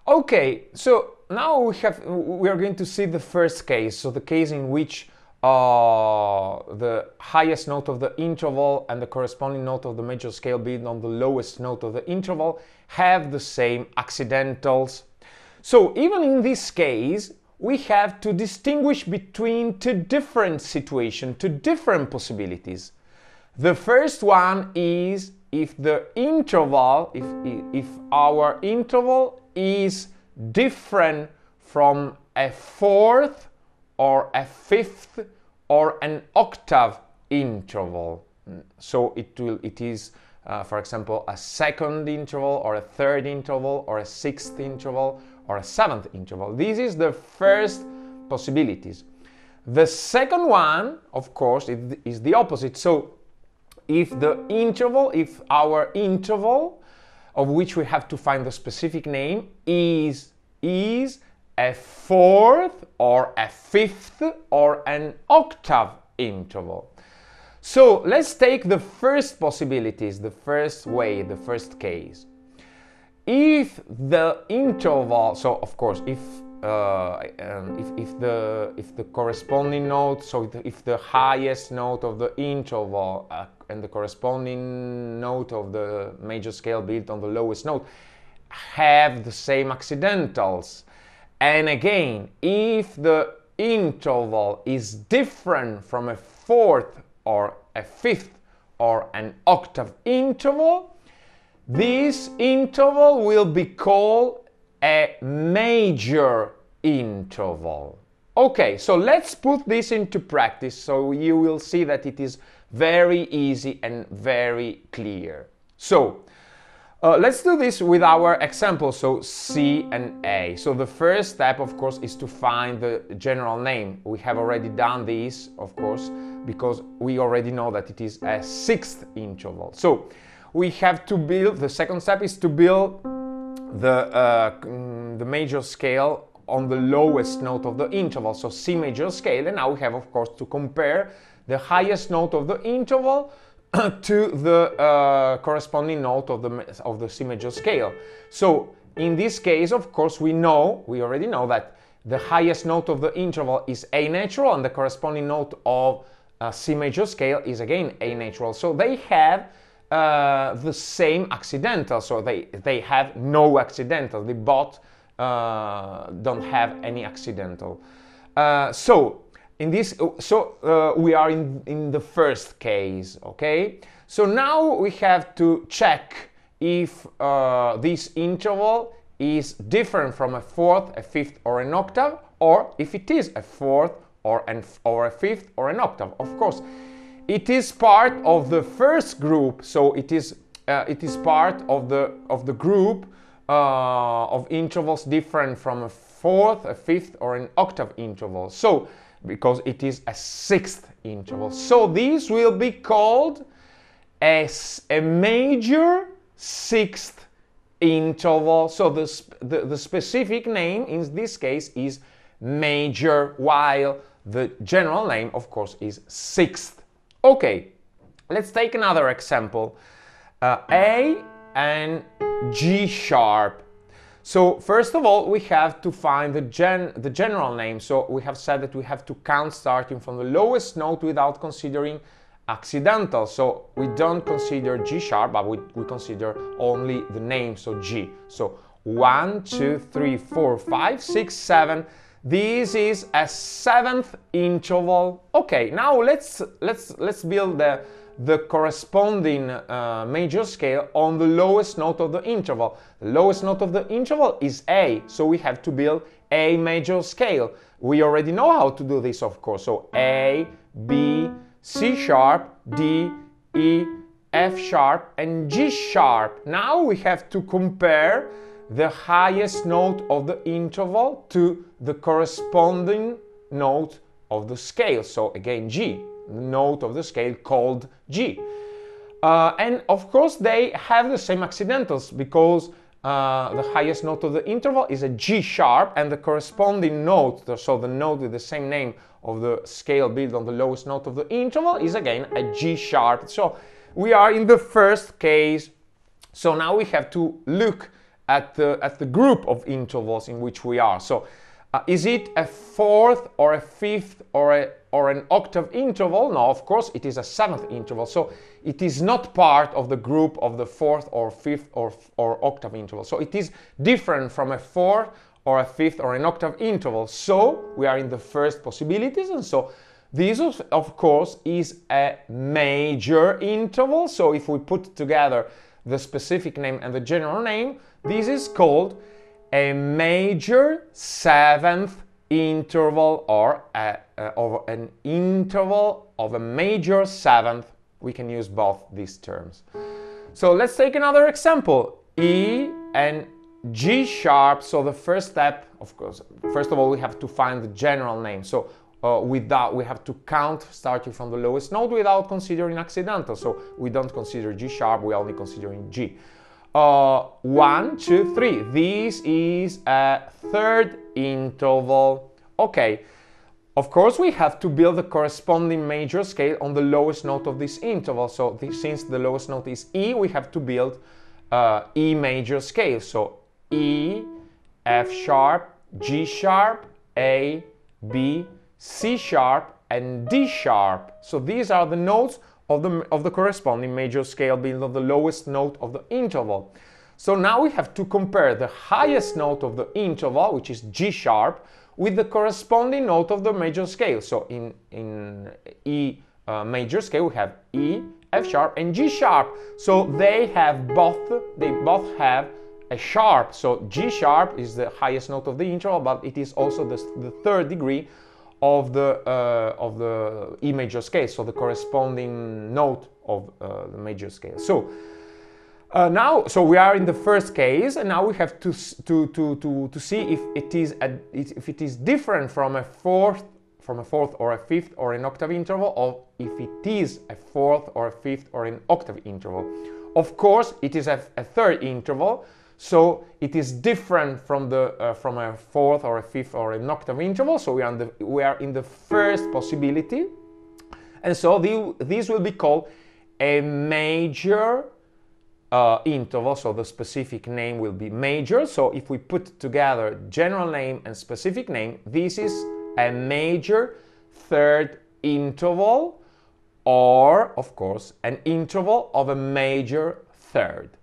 Okay, so now we are going to see the first case, so the case in which the highest note of the interval and the corresponding note of the major scale being on the lowest note of the interval have the same accidentals. So even in this case, we have to distinguish between two different situations, two different possibilities. The first one is if the interval, if our interval is different from a fourth or a fifth or an octave interval. So it is, for example, a second interval or a third interval or a sixth interval or a seventh interval. This is the first possibilities. The second one, of course, is the opposite. So if our interval, of which we have to find the specific name, is a fourth or a fifth or an octave interval. So let's take the first possibilities, the first way, the first case. If the interval, so of course, if the corresponding note, so if the highest note of the interval and the corresponding note of the major scale built on the lowest note have the same accidentals, and again, if the interval is different from a fourth or a fifth or an octave interval, this interval will be called a major interval. Okay, so let's put this into practice so you will see that it is very easy and very clear. So let's do this with our example, so C and A. So the first step, of course, is to find the general name. We have already done this, of course, because we already know that it is a sixth interval. So we have to build, the second step is to build the major scale on the lowest note of the interval, so C major scale, and now we have, of course, to compare the highest note of the interval to the corresponding note of the C major scale. So in this case, of course, we already know that the highest note of the interval is A natural, and the corresponding note of C major scale is again A natural. So they have the same accidental, so they have no accidental. They both don't have any accidental. We are in the first case, okay? So now we have to check if this interval is different from a fourth, a fifth, or an octave, or if it is a fourth or a fifth or an octave. Of course, it is part of the first group, so it is part of the group of intervals different from a fourth, a fifth, or an octave interval. So because it is a sixth interval, so this will be called a major sixth interval. So the specific name in this case is major, while the general name, of course, is sixth. Okay, let's take another example. A and G sharp. So first of all, we have to find the general name. So we have said that we have to count starting from the lowest note without considering accidental. So we don't consider G sharp, but we consider only the name, so G. So 1, 2, 3, 4, 5, 6, 7. This is a seventh interval. Okay, now let's build the corresponding major scale on the lowest note of the interval. The lowest note of the interval is A, so we have to build A major scale. We already know how to do this, of course. So A, B, C sharp, D, E, F sharp, and G sharp. Now we have to compare the highest note of the interval to the corresponding note of the scale. So again, G, the note of the scale called G. And of course, they have the same accidentals because the highest note of the interval is a G sharp, and the corresponding note, so the note with the same name of the scale built on the lowest note of the interval, is again a G sharp. So we are in the first case. So now we have to look at the group of intervals in which we are. So is it a fourth or a fifth or an octave interval? No, of course it is a seventh interval. So it is not part of the group of the fourth or fifth or octave interval. So it is different from a fourth or a fifth or an octave interval. So we are in the first possibilities, and so this of course is a major interval. So if we put together the specific name and the general name, this is called a major seventh interval, or an interval of a major seventh. We can use both these terms. So let's take another example. E and G sharp. So the first step, of course, first of all we have to find the general name. So with that we have to count starting from the lowest note without considering accidental. So we don't consider G sharp, we only considering G. 1, 2, 3. This is a third interval. Okay, of course we have to build the corresponding major scale on the lowest note of this interval. So since the lowest note is E, we have to build E major scale. So E, F sharp, G sharp, A, B, C sharp, and D sharp. So these are the notes of the corresponding major scale being of the lowest note of the interval. So now we have to compare the highest note of the interval, which is G sharp, with the corresponding note of the major scale. So in E major scale we have E, F sharp, and G sharp. So they both have a sharp. So G sharp is the highest note of the interval, but it is also the third degree of the E major scale, so the corresponding note of the major scale. So so we are in the first case, and now we have to see if it is different from a fourth or a fifth or an octave interval, or if it is a fourth or a fifth or an octave interval. Of course, it is a third interval. So it is different from a fourth or a fifth or an octave interval. So we are in the first possibility, and so this will be called a major interval. So the specific name will be major. So if we put together general name and specific name, this is a major third interval, or of course an interval of a major third.